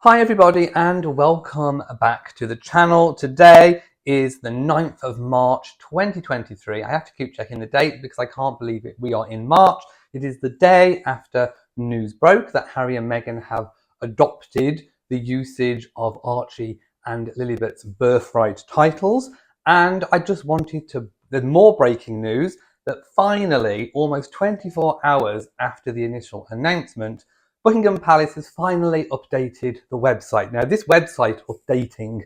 Hi everybody and welcome back to the channel. Today is the 9th of March 2023. I have to keep checking the date because I can't believe it. We are in March. It is the day after news broke that Harry and Meghan have adopted the usage of Archie and Lilibet's birthright titles. And I just wanted to, there's more breaking news that finally, almost 24 hours after the initial announcement, Buckingham Palace has finally updated the website. Now, this website updating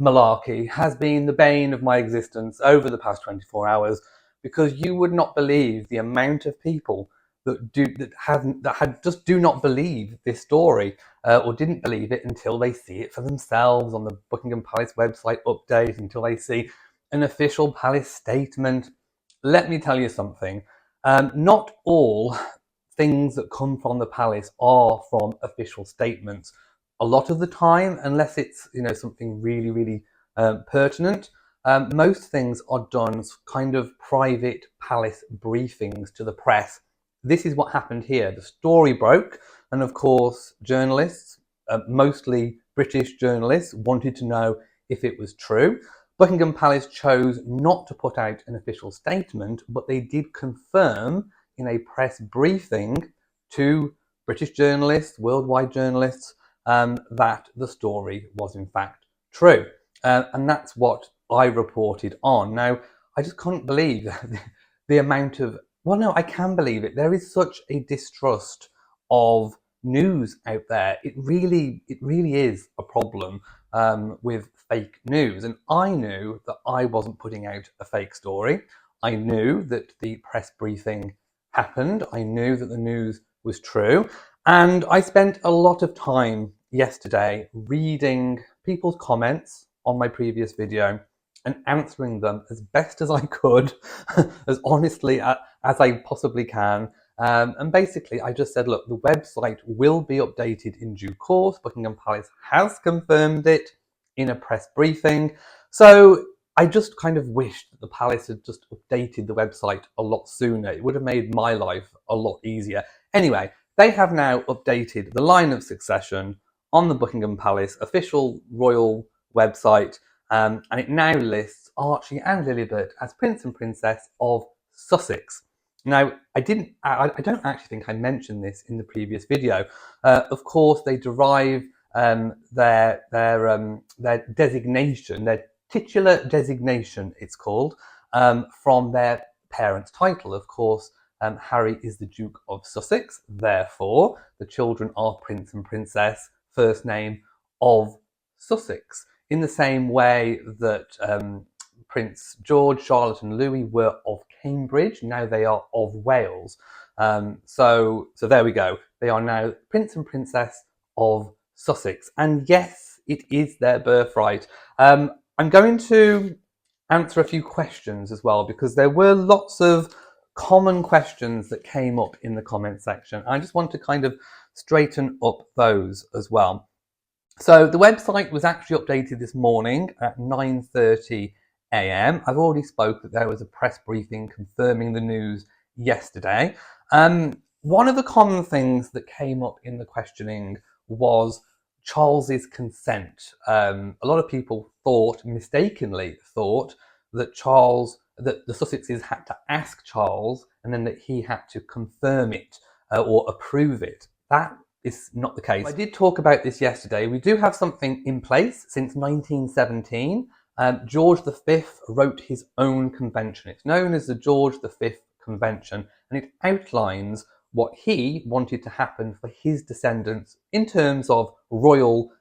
malarkey has been the bane of my existence over the past 24 hours because you would not believe the amount of people that just do not believe this story or didn't believe it until they see it for themselves on the Buckingham Palace website update, until they see an official palace statement. Let me tell you something. Not all things that come from the palace are from official statements. A lot of the time, unless it's something really pertinent, most things are done as kind of private palace briefings to the press. This is what happened here. The story broke, and of course, journalists, mostly British journalists, wanted to know if it was true. Buckingham Palace chose not to put out an official statement, but they did confirm in a press briefing to British journalists, worldwide journalists, that the story was in fact true. And that's what I reported on. Now, I just can't believe the amount of, well, no, I can believe it. There is such a distrust of news out there. It really is a problem with fake news. And I knew that I wasn't putting out a fake story. I knew that the press briefing happened. I knew that the news was true. And I spent a lot of time yesterday reading people's comments on my previous video and answering them as best as I could, as honestly as I possibly can. And basically, I just said, look, the website will be updated in due course. Buckingham Palace has confirmed it in a press briefing. So I just kind of wished that the palace had just updated the website a lot sooner. It would have made my life a lot easier. Anyway, they have now updated the line of succession on the Buckingham Palace official royal website, and it now lists Archie and Lilibet as Prince and Princess of Sussex. Now, I don't actually think I mentioned this in the previous video. Of course, they derive their designation, their titular designation, it's called, from their parents' title. Of course, Harry is the Duke of Sussex, therefore the children are Prince and Princess, first name of Sussex. In the same way that Prince George, Charlotte and Louis were of Cambridge, now they are of Wales. So there we go. They are now Prince and Princess of Sussex. And yes, it is their birthright. I'm going to answer a few questions as well, because there were lots of common questions that came up in the comment section. I just want to kind of straighten up those as well. So the website was actually updated this morning at 9:30 a.m. I've already spoke that there was a press briefing confirming the news yesterday. One of the common things that came up in the questioning was Charles's consent. A lot of people mistakenly thought that that the Sussexes had to ask Charles and then that he had to confirm it or approve it. That is not the case. I did talk about this yesterday. We do have something in place since 1917. George V wrote his own convention. It's known as the George V Convention, and it outlines what he wanted to happen for his descendants in terms of royal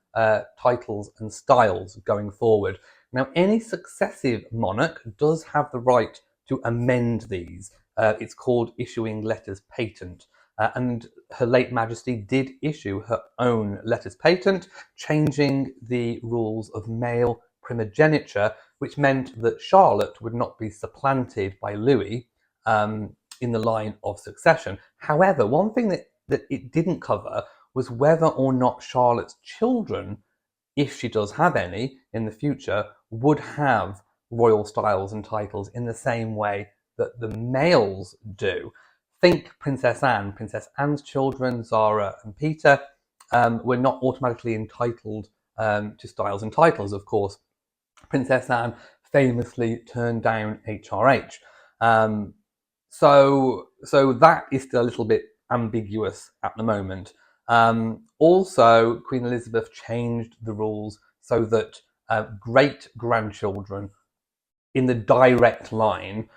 titles and styles going forward. Now, any successive monarch does have the right to amend these. It's called issuing letters patent. And Her late Majesty did issue her own letters patent, changing the rules of male primogeniture, which meant that Charlotte would not be supplanted by Louis in the line of succession. However, one thing that it didn't cover was whether or not Charlotte's children, if she does have any in the future, would have royal styles and titles in the same way that the males do. Think Princess Anne. Princess Anne's children, Zara and Peter, were not automatically entitled to styles and titles. Of course, Princess Anne famously turned down HRH. So that is still a little bit ambiguous at the moment. Also, Queen Elizabeth changed the rules so that great-grandchildren in the direct line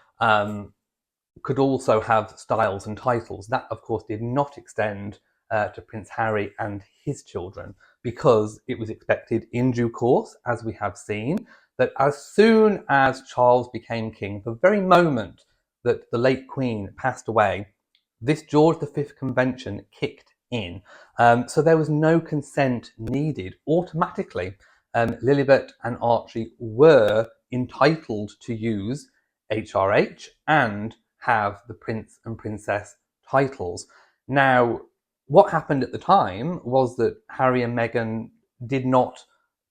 could also have styles and titles. That, of course, did not extend to Prince Harry and his children, because it was expected in due course, as we have seen, that as soon as Charles became king, the very moment that the late Queen passed away, this George V convention kicked in. So there was no consent needed. Automatically, Lilibet and Archie were entitled to use HRH and have the Prince and Princess titles. Now, what happened at the time was that Harry and Meghan did not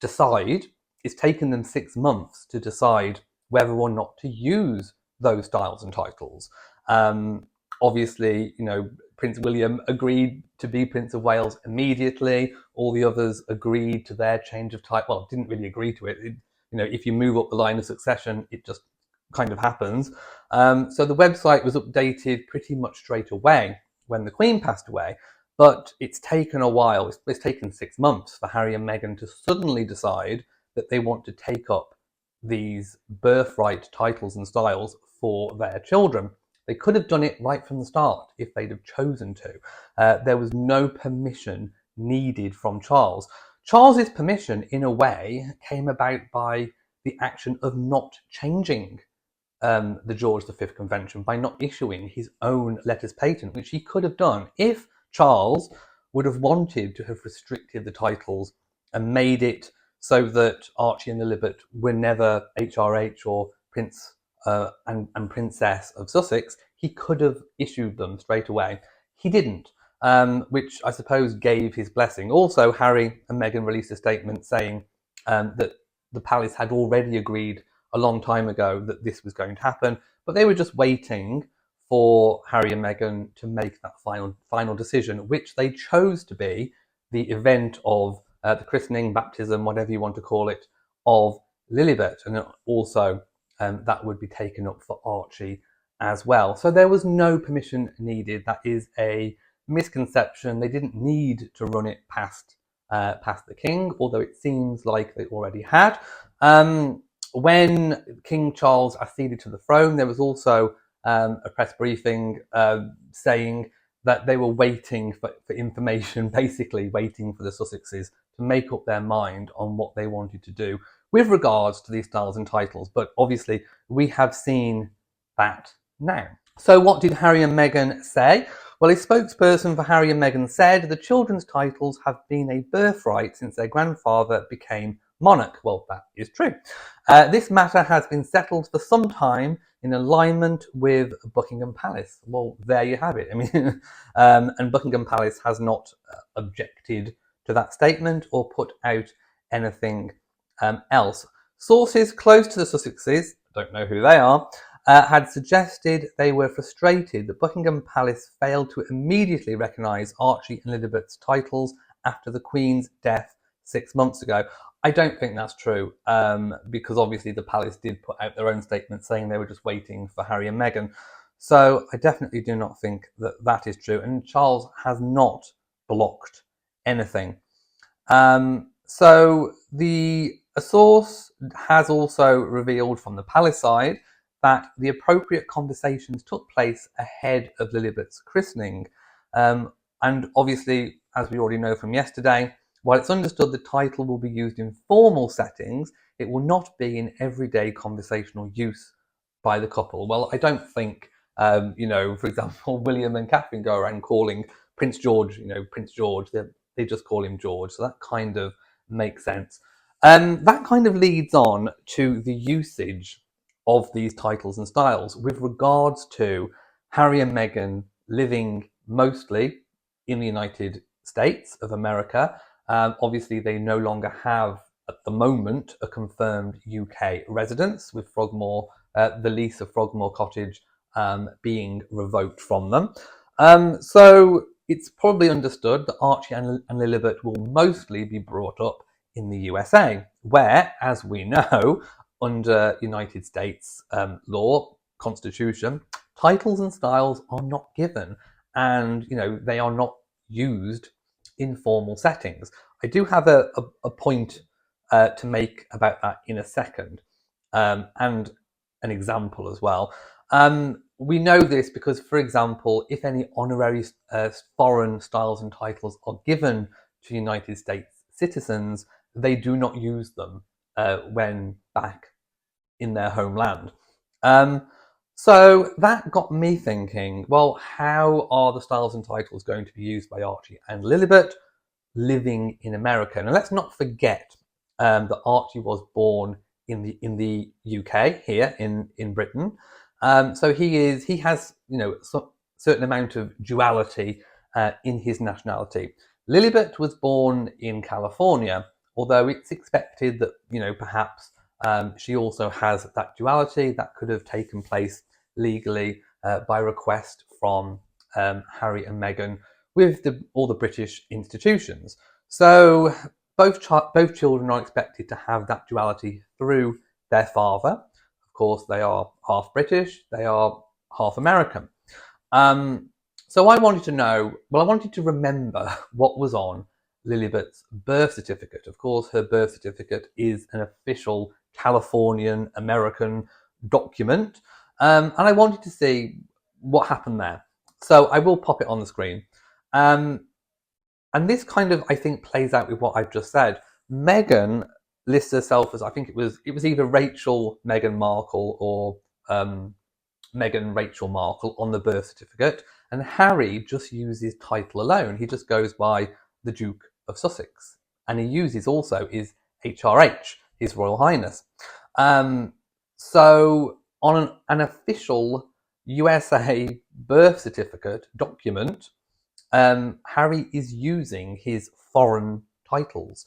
decide. It's taken them 6 months to decide whether or not to use those styles and titles. Obviously, Prince William agreed to be Prince of Wales immediately. All the others agreed to their change of title. Well, didn't really agree to it. If you move up the line of succession, it just kind of happens. So the website was updated pretty much straight away when the Queen passed away, but it's taken a while. It's taken 6 months for Harry and Meghan to suddenly decide that they want to take up these birthright titles and styles for their children. They could have done it right from the start if they'd have chosen to. There was no permission needed from Charles. Charles's permission, in a way, came about by the action of not changing the George V Convention, by not issuing his own letters patent, which he could have done if Charles would have wanted to have restricted the titles and made it so that Archie and Lilibet were never HRH or Prince and Princess of Sussex. He could have issued them straight away. He didn't, which I suppose gave his blessing. Also, Harry and Meghan released a statement saying that the palace had already agreed a long time ago that this was going to happen, but they were just waiting for Harry and Meghan to make that final decision, which they chose to be the event of the christening, baptism, whatever you want to call it, of Lilibet, and also that would be taken up for Archie as well. So there was no permission needed. That is a misconception. They didn't need to run it past the king, although it seems like they already had. When King Charles acceded to the throne, there was also a press briefing saying that they were waiting for information, basically waiting for the Sussexes to make up their mind on what they wanted to do with regards to these styles and titles. But obviously, we have seen that now. So what did Harry and Meghan say? Well, a spokesperson for Harry and Meghan said the children's titles have been a birthright since their grandfather became monarch. Well, that is true. This matter has been settled for some time in alignment with Buckingham Palace. Well, there you have it. I mean, and Buckingham Palace has not objected to that statement or put out anything else. Sources close to the Sussexes, don't know who they are, had suggested they were frustrated that Buckingham Palace failed to immediately recognise Archie and Lilibet's titles after the Queen's death 6 months ago. I don't think that's true, because obviously the palace did put out their own statement saying they were just waiting for Harry and Meghan. So I definitely do not think that that is true. And Charles has not blocked anything. So a source has also revealed from the palace side that the appropriate conversations took place ahead of Lilibet's christening. And obviously, as we already know from yesterday, while it's understood the title will be used in formal settings, it will not be in everyday conversational use by the couple. Well, I don't think, for example, William and Catherine go around calling Prince George, Prince George. They just call him George. So that kind of makes sense. That kind of leads on to the usage of these titles and styles with regards to Harry and Meghan living mostly in the United States of America. Obviously, they no longer have, at the moment, a confirmed UK residence, with Frogmore, the lease of Frogmore Cottage being revoked from them. So, it's probably understood that Archie and Lilibet will mostly be brought up in the USA, where, as we know, under United States law, Constitution, titles and styles are not given, and they are not used in formal settings. I do have a point to make about that in a second, and an example as well. We know this because, for example, if any honorary foreign styles and titles are given to United States citizens, they do not use them when back in their homeland. So that got me thinking, well, how are the styles and titles going to be used by Archie and Lilibet living in America? And let's not forget that Archie was born in the UK, here in Britain. So he has some certain amount of duality in his nationality. Lilibet was born in California, although it's expected that perhaps she also has that duality that could have taken place legally by request from Harry and Meghan with all the British institutions. So both children are expected to have that duality through their father. Of course, they are half British, they are half American. So I wanted to know, well, I wanted to remember what was on Lilibet's birth certificate. Of course, her birth certificate is an official Californian American document. And I wanted to see what happened there. So I will pop it on the screen. And this kind of, I think, plays out with what I've just said. Meghan lists herself as, I think it was either Rachel Meghan Markle or Meghan Rachel Markle on the birth certificate, and Harry just uses title alone. He just goes by the Duke of Sussex, and he uses also his HRH, His Royal Highness. So on an official USA birth certificate document, Harry is using his foreign titles,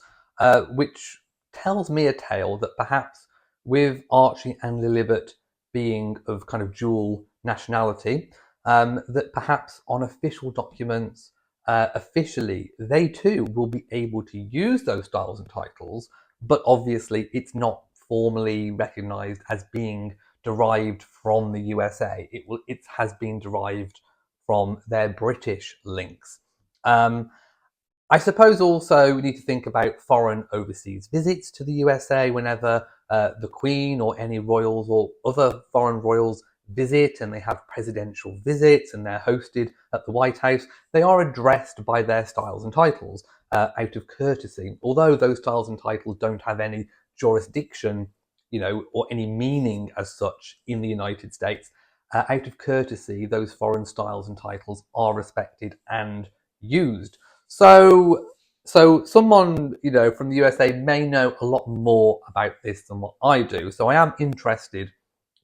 which tells me a tale that perhaps with Archie and Lilibet being of kind of dual nationality, that perhaps on official documents, officially, they too will be able to use those styles and titles, but obviously it's not formally recognised as being derived from the USA. It has been derived from their British links. I suppose also we need to think about foreign overseas visits to the USA whenever the Queen or any royals or other foreign royals visit, and they have presidential visits and they're hosted at the White House. They are addressed by their styles and titles out of courtesy, although those styles and titles don't have any jurisdiction, or any meaning as such in the United States. Out of courtesy, those foreign styles and titles are respected and used. So someone from the USA may know a lot more about this than what I do. So I am interested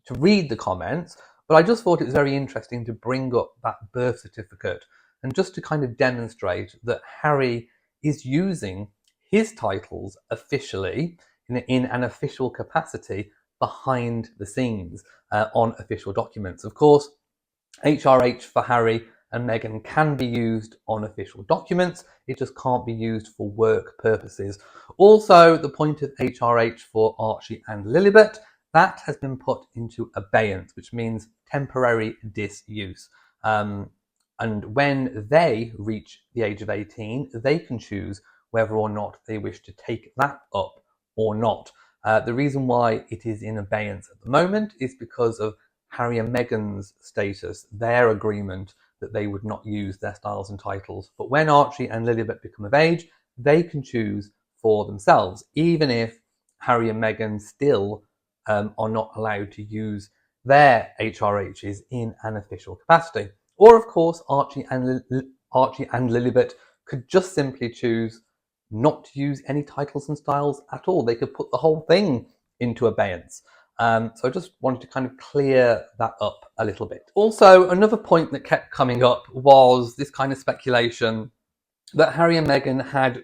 to read the comments, but I just thought it was very interesting to bring up that birth certificate and just to kind of demonstrate that Harry is using his titles officially in an official capacity behind the scenes on official documents. Of course, HRH for Harry and Meghan can be used on official documents. It just can't be used for work purposes. Also, the point of HRH for Archie and Lilibet, that has been put into abeyance, which means temporary disuse. And when they reach the age of 18, they can choose whether or not they wish to take that up or not. The reason why it is in abeyance at the moment is because of Harry and Meghan's status, their agreement that they would not use their styles and titles. But when Archie and Lilibet become of age, they can choose for themselves, even if Harry and Meghan still are not allowed to use their HRHs in an official capacity. Or, of course, Archie and Lilibet could just simply choose not to use any titles and styles at all. They could put the whole thing into abeyance. So I just wanted to kind of clear that up a little bit. Also, another point that kept coming up was this kind of speculation that Harry and Meghan had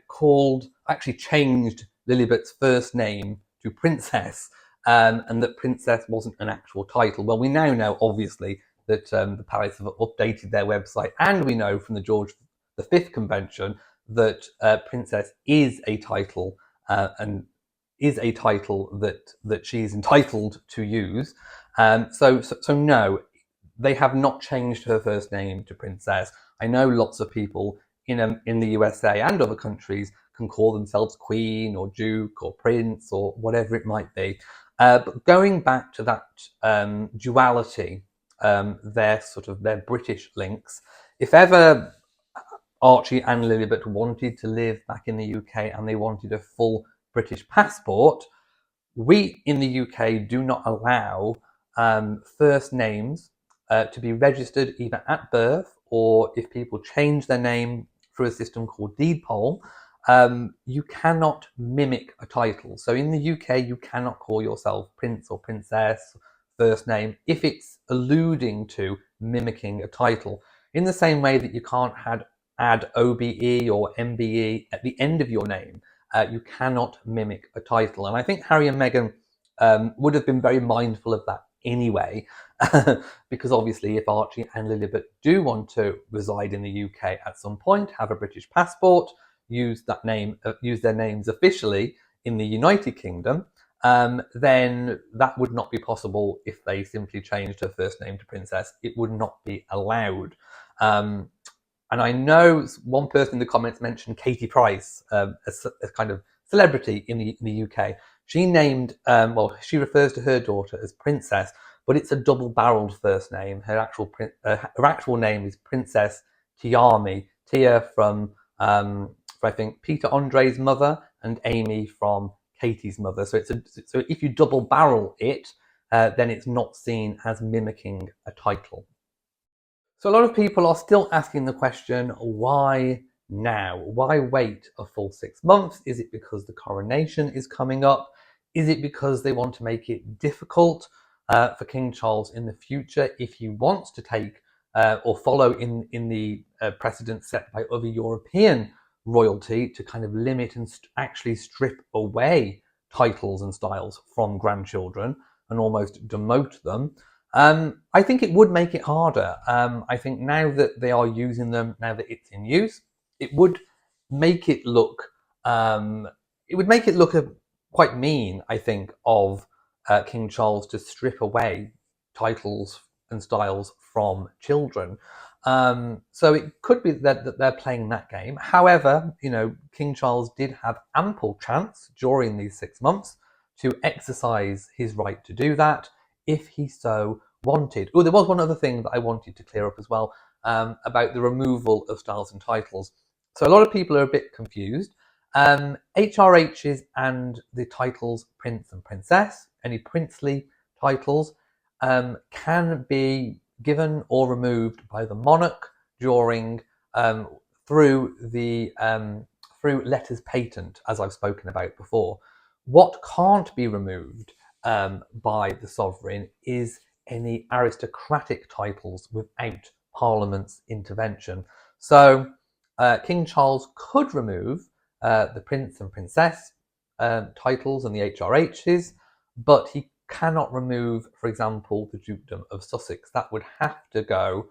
actually changed Lilibet's first name to Princess, and that Princess wasn't an actual title. Well, we now know, obviously, that the Palace have updated their website, and we know from the George the fifth convention, that princess is a title and is a title that she is entitled to use. So no, they have not changed her first name to Princess. I know lots of people in the USA and other countries can call themselves Queen or Duke or Prince or whatever it might be. But going back to that duality, their British links, if ever Archie and Lilibet wanted to live back in the UK and they wanted a full British passport, we in the UK do not allow first names to be registered either at birth or if people change their name through a system called deed poll. You cannot mimic a title. So in the UK, you cannot call yourself Prince or Princess first name if it's alluding to mimicking a title. In the same way that you can't add OBE or MBE at the end of your name, you cannot mimic a title. And I think Harry and Meghan would have been very mindful of that anyway, because obviously if Archie and Lilibet do want to reside in the UK at some point, have a British passport, use their names officially in the United Kingdom, then that would not be possible if they simply changed her first name to Princess. It would not be allowed. And I know one person in the comments mentioned Katie Price, as a kind of celebrity in the UK. She named, she refers to her daughter as Princess, but it's a double-barreled first name. Her actual name is Princess Tiami. Tia from I think Peter Andre's mother, and Amy from Katie's mother. So so if you double-barrel it, then it's not seen as mimicking a title. So a lot of people are still asking the question, why now? Why wait a full 6 months? Is it because the coronation is coming up? Is it because they want to make it difficult for King Charles in the future if he wants to take or follow in the precedent set by other European royalty to kind of limit and actually strip away titles and styles from grandchildren and almost demote them? I think it would make it harder. I think now that they are using them, now that it's in use, it would make it look quite mean, I think, of King Charles to strip away titles and styles from children. So it could be that they're playing that game. However, King Charles did have ample chance during these 6 months to exercise his right to do that if he so wanted. Oh, there was one other thing that I wanted to clear up as well, about the removal of styles and titles. So a lot of people are a bit confused. HRHs and the titles Prince and Princess, any princely titles, can be given or removed by the monarch during through letters patent, as I've spoken about before. What can't be removed by the sovereign is any aristocratic titles without Parliament's intervention. So King Charles could remove the Prince and Princess titles and the HRHs, but he cannot remove, for example, the Dukedom of Sussex. That would have to go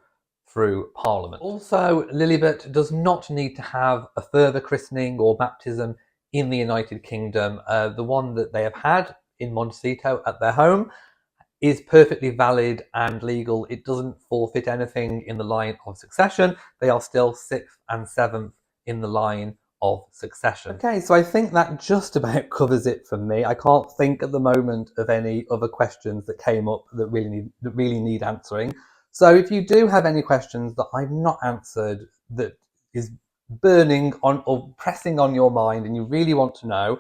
through Parliament. Also, Lilibet does not need to have a further christening or baptism in the United Kingdom. The one that they have had in Montecito at their home is perfectly valid and legal. It doesn't forfeit anything in the line of succession. They are still 6th and 7th in the line of succession. Okay, so I think that just about covers it for me. I can't think at the moment of any other questions that came up that really need answering. So if you do have any questions that I've not answered that is burning on or pressing on your mind and you really want to know,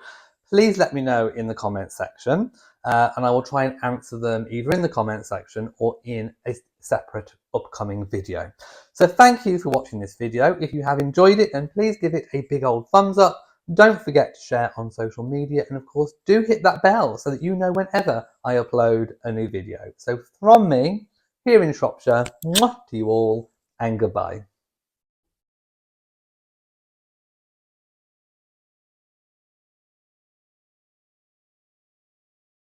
please let me know in the comments section, and I will try and answer them either in the comment section or in a separate upcoming video. So thank you for watching this video. If you have enjoyed it, then please give it a big old thumbs up. Don't forget to share on social media, and of course do hit that bell so that you know whenever I upload a new video. So from me, here in Shropshire, to you all, and goodbye.